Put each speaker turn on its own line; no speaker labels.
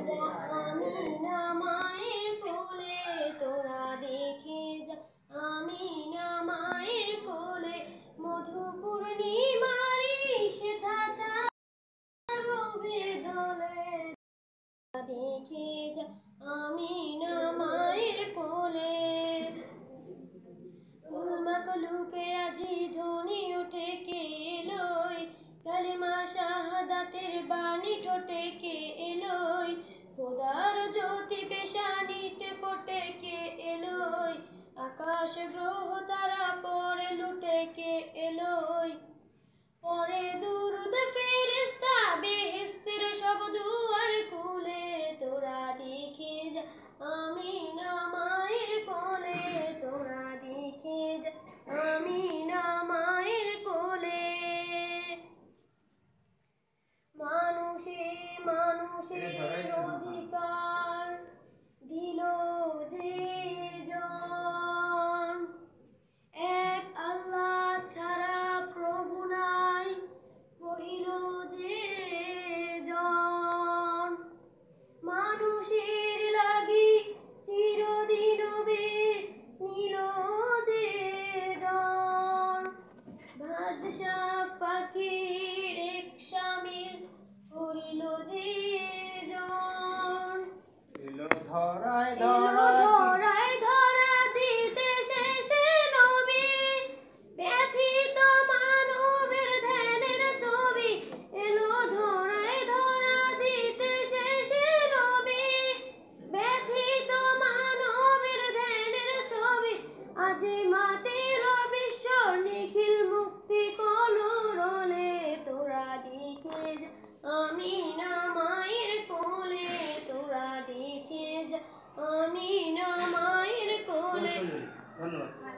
যা আমিনা মায়ের কোলে, তোরা দেখে যা আমিনা মায়ের কোলে, মধু পূর্ণিমারি সেথা চারবে দোলে, দেখে যা আমিনা মায়ের কোলে। ফুল মাকলুকে আজি ধ্বনি ওঠে কে এলোই, কালিমা শাহাদাতের বাণী ঠোঁটে কে এলোই, খোদার জ্যোতি পেশানিতে ফোটে কে এলোই, আকাশ গ্রহ তারা পরে লুটে কে এলোই, পরে দুরুদ ফেরেশতা বেহেশতের সব দুয়ার খুলে, তোরা দেখে যা আমিনা মায়ের কোলে, তোরা দেখে যা আমিনা মায়ের কোলে। মানুষের অধিকার দিল যে জন, এক আল্লাহ ছাড়া প্রভু নাই কহিল যে জন, মানুষের লাগি চিরদিন বেশ নিল যে জন, বাদশাহ পাখির এক শামিল করিল যে জন,
এলো ধরায়
ধরা দিতে শেষে নবী, ব্যথিত মানবের ধ্যানের ছবি, এলো ধরায় ধরা দিতে শেষে নবী, ব্যথিত মানবের ধ্যানের ছবি, আজি মাটির বিশ্ব নিখিল মুক্তি কলরলে, তোরা দেখে যা আমিনা মায়ের কোলে, তোরা দেখে যা আমিনা মায়ের কোলে।
ধন্যবাদ।